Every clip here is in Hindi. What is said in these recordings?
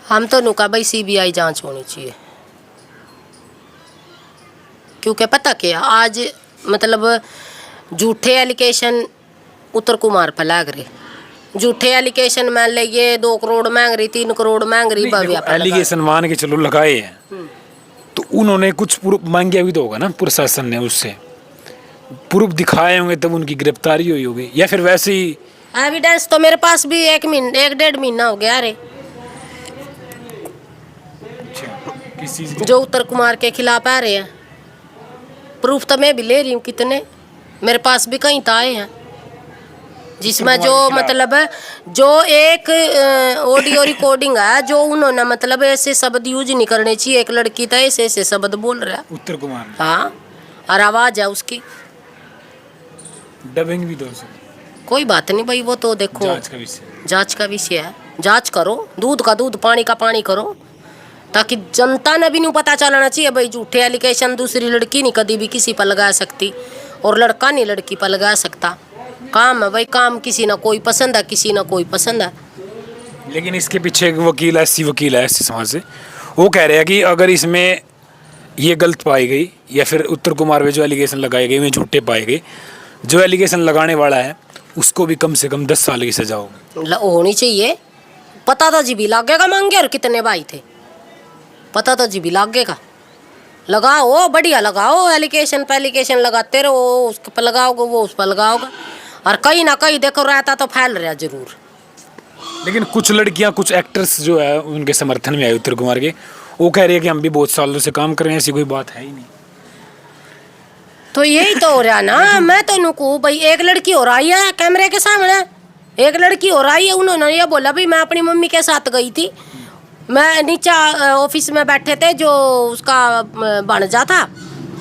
हम तो नुका भाई सीबीआई जांच होनी चाहिए, क्योंकि पता क्या आज मतलब झूठे एलिगेशन उत्तर कुमार पर लाग रहे, झूठे एलिगेशन मान ले ये 2 करोड़ मांग रही, 3 करोड़ मांग रही, भव्या पर एलिगेशन मान के चलो लगाए हैं तो उन्होंने कुछ प्रूफ मांगे भी तो होगा ना, प्रशासन ने उससे प्रूफ दिखाए होंगे तब उनकी गिरफ्तारी हुई होगी, या फिर वैसे ही। एविडेंस तो मेरे पास भी 1 महीना हो गया रे, किस चीज जो उत्तर कुमार के खिलाफ आ रहे हैं। प्रूफ तो मैं भी ले रही हूँ कितने, मेरे पास भी कहीं तो आए हैं जिसमें जो मतलब जो एक ऑडियो रिकॉर्डिंग है जो उन्होंने मतलब ऐसे शब्द यूज नहीं करने चाहिए, एक लड़की तो ऐसे ऐसे शब्द बोल रहा है उत्तर कुमार। हाँ, और आवाज है उसकी, डबिंग भी दो। कोई बात नहीं भाई, वो तो देखो जांच का विषय है, जांच करो, दूध का दूध पानी का पानी करो, ताकि जनता ने भी नहीं पता चलना चाहिए भाई झूठे एलिगेशन दूसरी लड़की नहीं कभी भी किसी पर लगा सकती और लड़का नहीं लड़की पर लगा सकता। काम है भाई, काम किसी ना कोई पसंद है, किसी ना कोई पसंद है। लेकिन इसके पीछे एक वकील है ऐसी समाज से, वो कह रहे हैं कि अगर इसमें ये गलत पाई गई या फिर उत्तर कुमार में जो एलिगेशन लगाए गए वे झूठे पाए गए, जो एलिगेशन लगाने वाला है उसको भी कम से कम 10 साल की सजा होनी चाहिए। पता तो जी भी लगेगा मांगे और कितने भाई थे, पता तो जी भी लगेगा। लगाओ बढ़िया लगाओ, एलिगेशन पे एलिगेशन लगाते रहो, उस पर लगाओगे वो उस पर लगाओगे, और कहीं ना कहीं देखो रहता तो फैल रहा जरूर। लेकिन कुछ लड़कियां कुछ एक्टर्स जो है उनके समर्थन में आए उत्तर कुमार के, वो कह रही है कि हम भी बहुत सालों से काम कर रहे हैं, ऐसी कोई बात है ही नहीं। तो यही तो हो रहा ना, मैं तो नुकू भाई एक लड़की और आई है कैमरे के सामने, एक लड़की और आई है, उन्होंने ये बोला भाई मैं अपनी मम्मी के साथ गई थी, मैं नीचे ऑफिस में बैठे थे जो उसका भांजा था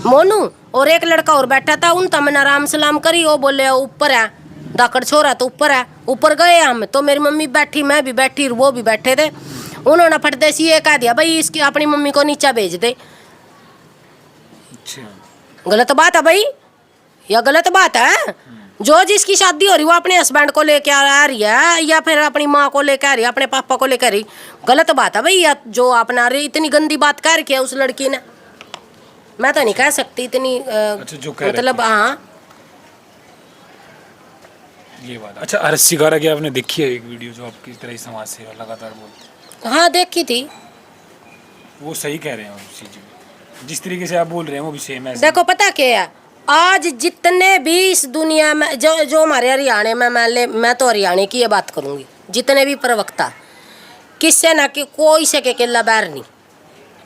मोनू और एक लड़का और बैठा था, उन मैंने आराम सलाम करी, वो बोले ऊपर है दाकड़ छोरा तो ऊपर है, ऊपर गए हम तो मेरी मम्मी बैठी, मैं भी बैठी, वो भी बैठे थे, उन्होंने फटदे सी ये कह दिया भाई इसकी अपनी मम्मी को नीचे भेज दे। गलत बात है भाई, या गलत बात है? जो जिसकी शादी हो रही वो अपने हस्बैंड को लेके आ रही है या फिर अपनी माँ को लेकर आ रही है, अपने पापा को लेकर रही, गलत बात है भाई। या जो अपना रही इतनी गंदी बात कर रखी है उस लड़की ने, मैं तो नहीं कह सकती इतनी जो मतलब। हाँ ये बात। अच्छा अरसी गारा की आपने देखी है एक वीडियो जो आपकी तरह ही समाज सेवा लगातार बोलते? हाँ देखी थी। वो सही कह रहे हैं उस चीज में, जिस तरीके से आप बोल रहे हैं वो भी सेम है। देखो पता क्या है, आज जितने भी इस दुनिया में जो हमारे हरियाणा में मैं तो हरियाणा की ये बात करूंगी, जितने भी प्रवक्ता किससे ना कि कोई से के केला बैर नहीं,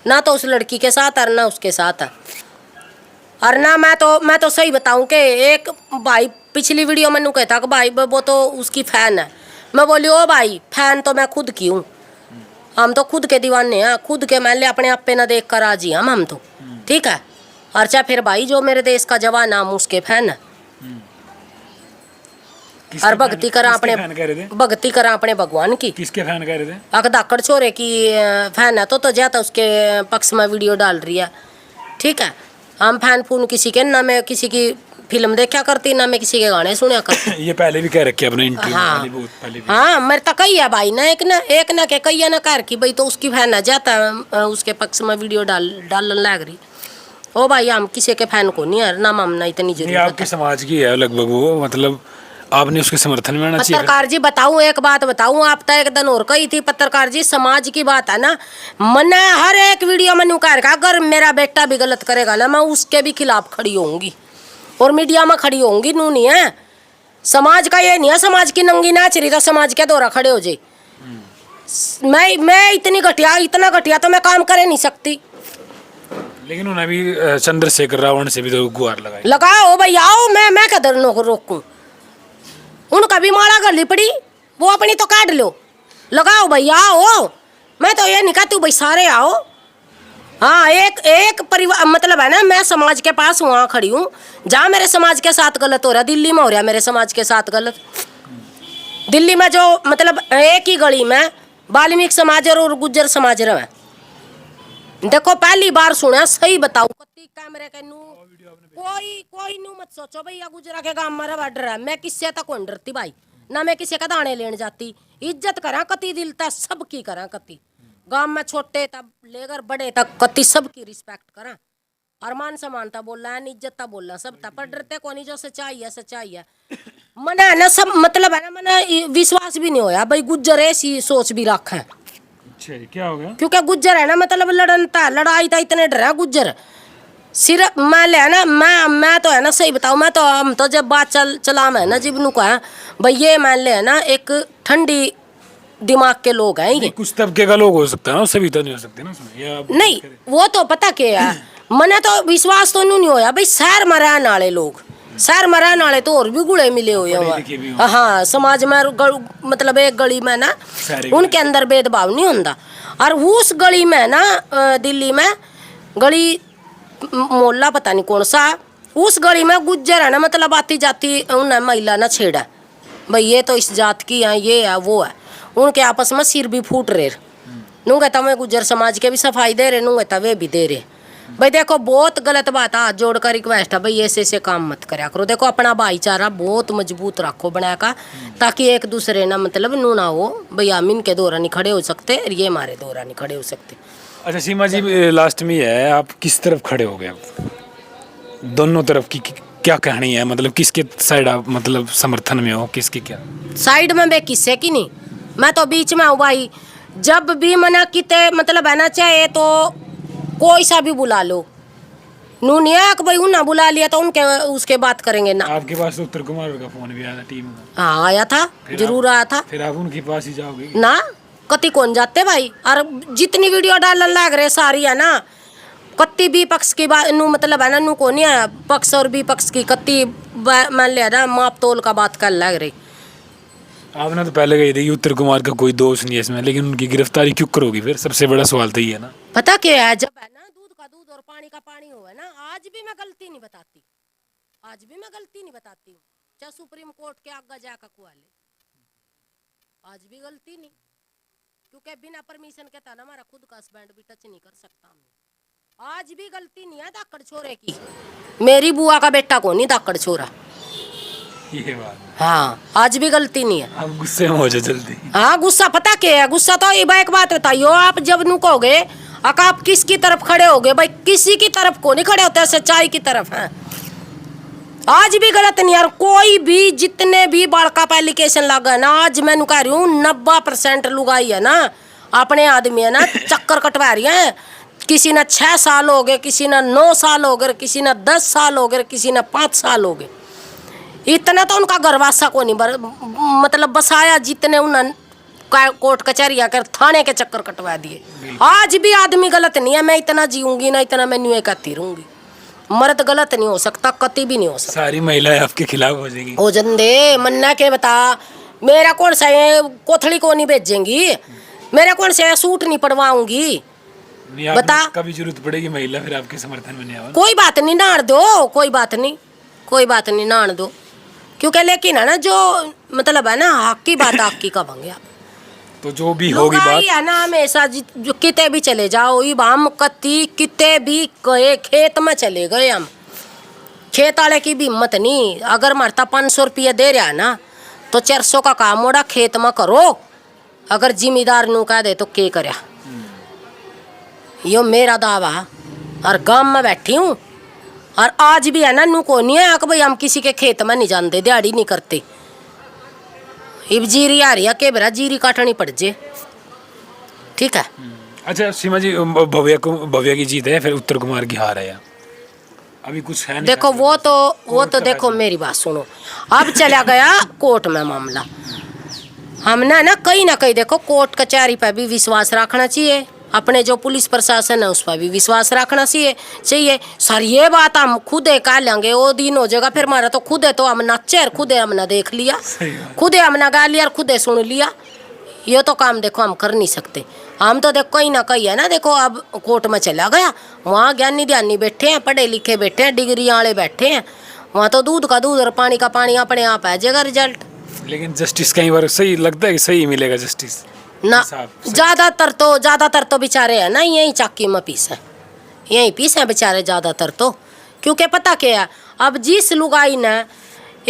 ना तो उस लड़की के साथ और ना उसके साथ है, और ना मैं तो सही बताऊं कि एक भाई पिछली वीडियो में कहता कि भाई वो तो उसकी फैन है, मैं बोली ओ भाई फैन तो मैं खुद की हूँ, हम तो खुद के दीवाने हैं, खुद के मान ले अपने आप पे ना देख कर राजी हम तो ठीक है, और चाहे फिर भाई जो मेरे देश का जवान हम उसके फैन है, और भक्ति करा अपने भगवान की। किसके फैन कह रहे थे? अकदाकड़ छोरे की फैन है तो ज्यादा उसके पक्ष में वीडियो डाल रही है, ठीक है। हम फैन फून किसी के ना, मैं किसी की फिल्म देखा करती ना मैं किसी के गाने सुना करती। ये पहले भी कह रखे अपने इंटरव्यू हाँ, में पहले भी। हाँ मेरे तो कही है भाई ना, एक ना के कही ना कर की भाई तो उसकी फैन है, जाता उसके पक्ष में वीडियो डालने लग रही। ओ भाई हम किसी के फैन को नहीं है ना, मामना इतनी जरूरत है। आपके समाज की है लगभग वो, मतलब आपने उसके समर्थन में आना चाहिए। पत्रकार जी बताऊं एक बात बताऊं, आप तो एक दिन और कही थी पत्रकार जी, समाज की बात है ना, मैंने हर एक वीडियो में नुकार का अगर मेरा बेटा भी गलत करेगा ना मैं उसके भी खिलाफ खड़ी होंगी और मीडिया में खड़ी होंगी। नू नहीं है समाज का, ये नहीं है समाज की नंगी नाच रही तो समाज के दौरा खड़े हो जाए। मैं इतना घटिया तो मैं काम करे नहीं सकती। लेकिन उन्हें भी चंद्रशेखर रावण से भी तो गुहार लगाओ भाई, आओ मैं कदर रोकूं, उनका भी माला गली पड़ी वो अपनी तो काट लो, लगाओ भाई आओ, मैं तो ये नहीं कहती भाई सारे आओ। हाँ एक परिवार मतलब है ना, मैं समाज के पास वहाँ खड़ी हूँ जहाँ मेरे समाज के साथ गलत हो रहा है, दिल्ली में हो रहा है मेरे समाज के साथ गलत, दिल्ली में जो मतलब एक ही गली में वाल्मीकि समाज और गुज्जर समाज रहे। देखो पहली बार सुना, सही बताओ कैमरे के नू कोई नू मत सोचो भैया गुजरा के गांव मारा डर है, मैं किससे तक कौन डरती भाई, ना मैं किसी का दाने लेने जाती, इज्जत करा कति दिल तक सबकी करा कति, गांव में छोटे तब लेकर बड़े तक कति सबकी रिस्पेक्ट करा और मान समानता बोल रहा है, इज्जतता बोल रहा सब था, पर डरते कोनी जो सच्चाई है मने है ना सब, मतलब है ना मने विश्वास भी नहीं होया भाई गुज्जर ऐसी सोच भी रखा है। अच्छा क्या हो गया? क्योंकि गुज्जर है ना मतलब लड़नता लड़ाई था इतने डर है गुज्जर। सिर्फ मैं ले ना मैं तो है ना सही बताऊं, मैं तो हम तो जब बात चला मैं ना जीवनू को है भाई ये मान ले है ना एक ठंडी दिमाग के लोग हैं ये। कुछ तबके का लोग हो सकता है ना, सभी तो नहीं हो सकते ना उसमें, या नहीं वो तो पता क्या है मने तो विश्वास तो नहीं होया भाई शहर में रहने वाले लोग, शहर में रहने वाले तो और भी गुड़े मिले हुए हैं। हाँ समाज में मतलब एक गली में ना उनके अंदर भेदभाव नहीं होता। और उस गली में ना दिल्ली में गली मोहल्ला पता नहीं कौन सा, उस गली में गुज्जर है ना मतलब आती जाती उन्हें महिला ना छेड़ा भाई ये तो इस जात की है, ये है वो है, उनके आपस में सिर भी फूट रहे। नू कहता मैं गुज्जर समाज के भी सफाई दे रहे, नू कहता वे भी दे रहे। भाई देखो बहुत गलत बात है, हाथ जोड़कर रिक्वेस्ट है भाई ऐसे काम मत करया करो। देखो अपना भाईचारा बहुत मजबूत रखो बना का, ताकि एक दूसरे ना मतलब नू ना हो भाई हम इनके दौरा नहीं खड़े हो सकते और ये हमारे दौरा नहीं खड़े हो सकते। अच्छा सीमा जी लास्ट में है, आप किस तरफ खड़े हो गए? दोनों तरफ की क्या कहानी है, मतलब किसके साइड आप मतलब समर्थन में हो, किसकी क्या साइड में बे किससे की नहीं, मैं तो बीच में हूँ भाई। जब भी मना किते मतलब है ना चाहे तो कोई सा भी बुला लो, नू नहीं है कि भाई उन्हें बुला लिया तो उनके उसके बात करेंगे ना। आपके पास तो उत्तर कुमार का फोन भी आया था टीम का? हाँ आया था, जरूर आया था। फिर आप उनके पास ही जाओगे ना कति कौन जाते भाई, और जितनी वीडियो डालने लग रहे सारी है ना कत्ती भी पक्ष की बात नू मतलब है ना नू को नहीं है पक्ष और भी पक्ष की कत्ती मान लिया ना माप तोल का बात कर लग रही। आपने तो पहले कही थी कि उत्तर कुमार का कोई दोष नहीं है इसमें, लेकिन उनकी गिरफ्तारी क्यों करोगी फिर? सबसे बड़ा सवाल तो ये है ना। पता क्या है, जब है ना दूध का दूध और पानी का पानी हो है ना, आज भी मैं गलती नहीं बताती, आज भी मैं गलती नहीं बताती हूँ, चाहे सुप्रीम कोर्ट के आगे जाकर कुआ ले, आज भी गलती नहीं, क्योंकि बिना परमिशन के था ना हमारा खुद का हस्बैंड भी टच नहीं कर सकता हमने। आज भी गलती नहीं है दाकड़ छोरे की, मेरी बुआ का बेटा को नहीं दाकड़ छोरा, ये बात। हाँ आज भी गलती नहीं है। आप गुस्से में हो जाओ जल्दी। हाँ गुस्सा पता क्या है, गुस्सा तो ये एक बात बताइयो, आप जब नु कहोगे आप किसकी तरफ खड़े होगे, भाई किसी की तरफ को नहीं खड़े होते, सच्चाई की तरफ है। आज भी गलत नहीं यार, कोई भी जितने भी बालका पर एप्लीकेशन लगा ना, आज मैं कह रही हूँ 90% लुगाई है ना अपने आदमी है ना चक्कर कटवा रही है। किसी ने 6 साल हो गए, किसी ने 9 साल हो गए, किसी ने 10 साल हो गए, किसी ने 5 साल हो गए। इतना तो उनका घरवासा को नहीं मतलब बसाया जितने उन्होंने कोर्ट कचहरी आकर थाने के चक्कर कटवा दिए। आज भी आदमी गलत नहीं है, मैं इतना जीऊंगी ना इतना मैं न्यू कहती रहूंगी, मर्द गलत नहीं हो सकता, कति भी नहीं हो सकता। सारी महिलाएं आपके खिलाफ हो जाएगी। हो जंदे मन्ना के बता, मेरा कौन सा कोथड़ी को नहीं भेजेंगी, मेरा कौन सा सूट नहीं पड़वाऊंगी, बता। कभी जरूरत पड़ेगी महिला फिर आपके समर्थन में नहीं आवा। कोई बात नहीं नाड़ दो, कोई बात नहीं, कोई बात नहीं नाड़ दो, क्योंकि लेकिन है ना जो मतलब है ना हक की बात हक की कहेंगे आप, तो जो भी होगी बात है ना हमेशा जो किते भी चले जाओ, हम कति किते भी गए खेत में चले गए, हम खेत वाले की भी हिम्मत नहीं, अगर मरता 500 रुपये दे रहा है ना तो 400 का काम मोड़ा खेत में करो, अगर जिम्मेदार नू कह दे तो के करया। यो मेरा दावा, और गांव में बैठी हूँ और आज भी है ना नू को नहीं है कि भाई हम किसी के खेत में नहीं जाते, दिहाड़ी नहीं करते, इब जीरी आ रही है के बरा जीरी काटनी पड़ जे, ठीक है। अच्छा सीमा जी भव्या की जीत है, फिर उत्तर कुमार की हार है, अभी कुछ है नहीं। देखो वो तो देखो मेरी बात सुनो, अब चला गया कोर्ट में मामला, हमने ना कहीं देखो कोर्ट कचहरी पर भी विश्वास रखना चाहिए, अपने जो पुलिस प्रशासन है उस पर भी विश्वास रखना चाहिए। सर ये बात हम खुद कह लेंगे, वो दिन हो जाएगा फिर हमारा तो खुद है, तो हम नाचे खुद हमने देख लिया, खुद हमने गा लिया और खुद सुन लिया, ये तो काम देखो हम कर नहीं सकते। हम तो देखो कहीं ना कहीं है ना, देखो अब कोर्ट में चला गया, वहाँ ज्ञानी ध्यानी बैठे हैं, पढ़े लिखे बैठे हैं, डिग्री वाले बैठे हैं, वहाँ तो दूध का दूध और पानी का पानी अपने आप आ जाएगा रिजल्ट। लेकिन जस्टिस कई बार सही लगता है कि सही मिलेगा जस्टिस ना, ज्यादातर तो बेचारे है ना यही चाकी में पीस है, यही पीस है बेचारे ज्यादातर तो, क्योंकि पता क्या है, अब जिस लुगाई ने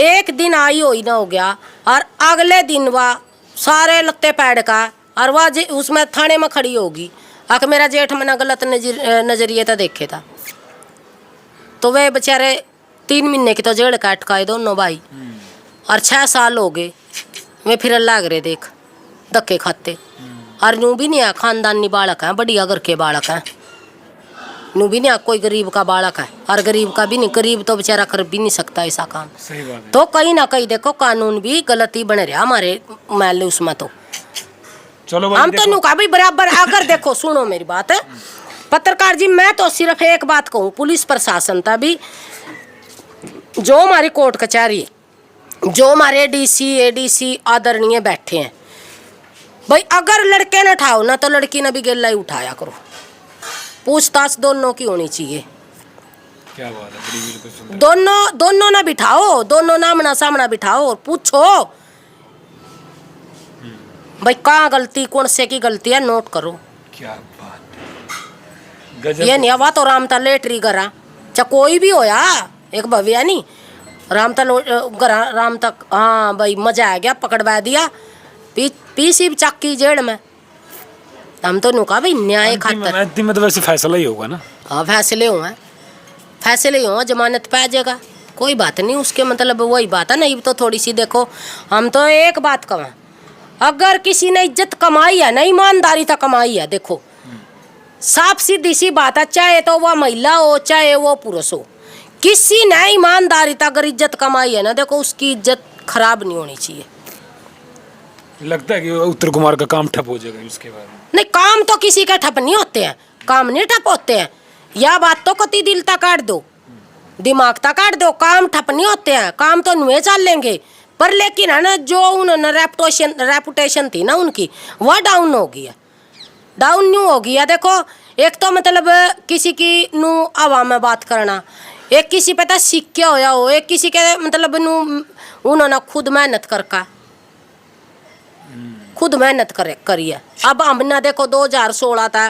एक दिन आई हो ना हो गया और अगले दिन वह सारे लत्ते पैड का और वह उसमें थाने में खड़ी होगी आके मेरा जेठ मना गलत नजरिए तो देखे था, तो वे बेचारे 3 महीने की तो जेल काट खाए दोनों भाई, और 6 साल हो गए वे फिर लाग रहे देख धक्के खाते। और नू भी नहीं है खानदानी बालक है, बढ़िया घर के बालक है, नू भी नहीं कोई गरीब का बालक है, और गरीब का भी नहीं, गरीब तो बेचारा कर भी नहीं सकता ऐसा काम। सही बात है। तो कहीं ना कहीं देखो कानून भी गलती बन रहा हमारे महल उसमें। तो चलो हम तो नुका भी बराबर अगर देखो सुनो मेरी बात है पत्रकार जी, मैं तो सिर्फ एक बात कहूँ, पुलिस प्रशासन था भी, जो हमारी कोर्ट कचहरी, जो हमारे डीसी एडीसी आदरणीय बैठे हैं भाई, अगर लड़के ने उठाओ ना तो लड़की ने भी गेला ही उठाया करो, पूछताछ दोनों की होनी चाहिए। क्या बात है, बड़ी बिल्कुल सुंदर। दोनों ना बिठाओ, दोनों नामना सामना बिठाओ और पूछो भाई कहाँ गलती कौन से की गलती है, नोट करो। क्या बात है, गजब। ये नहीं हवा तो रामता लेटरी गरा चाहे कोई भी हो या एक भव्या नहीं रामता गरा राम तक, हाँ भाई मजा आ गया, पकड़वा दिया, पीसी चक्की जेड़ में। हम तो नुका भाई न्याय खातर अंतिम में तो वैसे फैसला ही होगा ना। हाँ फैसले हुए, जमानत पा जाएगा, कोई बात नहीं उसके, मतलब वही बात है ना। ये तो थोड़ी सी देखो, हम तो एक बात कहें, अगर किसी ने इज्जत कमाई है ना, ईमानदारी तक कमाई है, देखो साफ सीधी सी बात है, चाहे तो वह महिला हो चाहे वो पुरुष हो, किसी ने ईमानदारी तक अगर इज्जत कमाई है ना, देखो उसकी इज्जत खराब नहीं होनी चाहिए। लगता है कि उत्तर कुमार का काम ठप हो जाएगा उसके बाद? नहीं, काम तो किसी के ठप नहीं होते हैं, काम नहीं ठप होते हैं, यह बात तो कति दिल तक काट दो, दिमाग तक काट दो, काम ठप नहीं होते हैं, काम तो नुए चल लेंगे, पर लेकिन है ना जो उन्होंने रेपुटेशन थी ना उनकी, वह डाउन हो गई है, डाउन न्यू हो गई है। देखो एक तो मतलब किसी की नू हवा में बात करना, एक किसी पे तो सीख के होया हो, एक किसी के मतलब नू उन्होंने खुद मेहनत करी है। अब हमने देखो 2016 था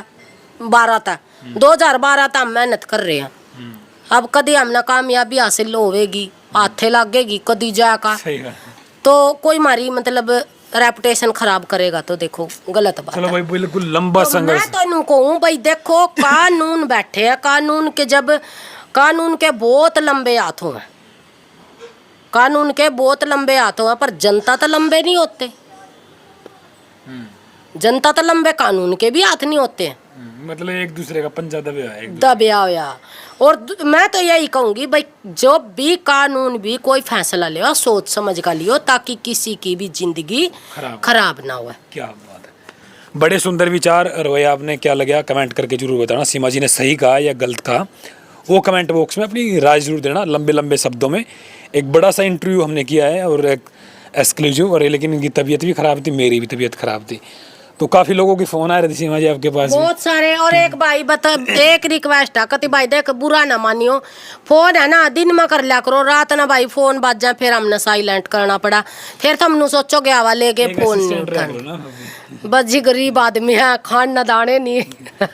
12 था 2012 था हम मेहनत कर रहे हैं, अब कभी हमने कामयाबी हासिल होवेगी, हाथे लगेगी कदी जाएगा, तो कोई हमारी मतलब रेपुटेशन खराब करेगा तो देखो गलत बात। चलो भाई बिल्कुल लंबा संघर्ष। मैं तो इनको कहूँ भाई देखो कानून बैठे हैं, कानून के जब कानून के बहुत लंबे हाथों हैं, कानून के बहुत लंबे हाथों हैं, पर जनता तो लंबे नहीं होते, जनता तो लंबे कानून के भी हाथ नहीं होते हैं, मतलब एक दूसरे का पंजा दबया होया। और मैं तो यही कहूँगी भाई जो भी कानून भी कोई फैसला ले सोच समझ का लियो, ताकि किसी की भी जिंदगी खराब ना हो। क्या बात है, बड़े सुंदर विचार रोए आपने। क्या लगा कमेंट करके जरूर बताना, सीमा जी ने सही कहा या गलत कहा, वो कमेंट बॉक्स में अपनी राय जरूर देना, लंबे लंबे शब्दों में। एक बड़ा सा इंटरव्यू हमने किया है और एक एक्सक्लूसिव, और लेकिन इनकी तबीयत भी ख़राब थी, मेरी भी तबीयत ख़राब थी, तो काफ़ी लोगों की फ़ोन आ रहे थे सीमा जी आपके पास, बहुत सारे। और एक भाई बता, एक रिक्वेस्ट है, कति भाई देख बुरा ना मानियो, फोन है ना दिन में कर लिया करो, रात ना भाई फोन बाज जाए फिर हमने साइलेंट करना पड़ा, फिर तुमने सोचो गया वाले लेके फोन नहीं कर, बस जी गरीब आदमी है, खान न दाने नहीं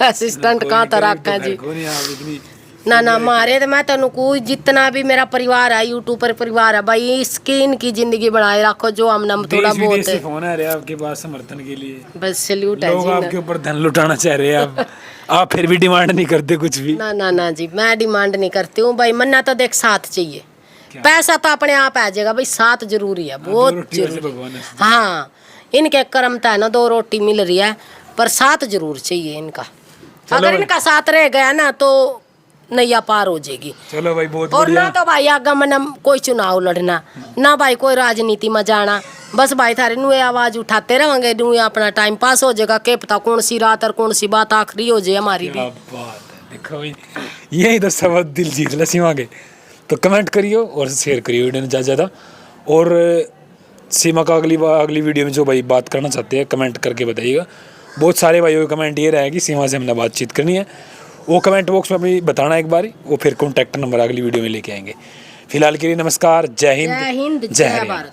असिस्टेंट कहाँ तरह का जी ना मारे। तो मैं तेन कोई जितना भी मेरा परिवार है, यूट्यूब पर परिवार है भाई, इसकी इनकी जिंदगी बनाए रखो, जो हम थोड़ा बहुत है। फोन आ रहे आपके पास समर्थन के लिए, बस सैल्यूट है लोग आपके ऊपर धन लुटाना चाह रहे हैं, आप फिर भी डिमांड नहीं करते कुछ भी? ना जी, मैं डिमांड नहीं करती हूँ भाई, मन्ना तो देख साथ चाहिए, पैसा तो अपने आप आ जाएगा भाई, साथ जरूरी है, बहुत जरूरी। हाँ इनके कर्म था ना, 2 रोटी मिल रही है, पर साथ जरूर चाहिए इनका, अगर इनका साथ रह गया ना तो नैया पार हो जाएगी। चलो भाई बहुत और ना तो भाई आगे मन कोई चुनाव लड़ना, ना भाई कोई राजनीति में जाना, बस भाई थारे नुए आवाज उठाते रहेंगे, नुए अपना टाइम पास हो जाएगा, क्या पता कौन सी रात और कौन सी बात आखिरी हो जाए हमारी भी। बात है, देखो भाई यही तो सबक दिल जीत ले सीमा के। तो कमेंट करियो और शेयर करियो वीडियो में ज़्यादा, और सीमा का अगली वीडियो में जो भाई बात करना चाहते हैं कमेंट करके बताइएगा। बहुत सारे भाइयों का कमेंट ये रहा है कि सीमा से हमने बातचीत करनी है, वो कमेंट बॉक्स में अपनी बताना एक बारी, वो फिर कॉन्टैक्ट नंबर अगली वीडियो में लेके आएंगे। फिलहाल के लिए नमस्कार, जय हिंद, जय भारत।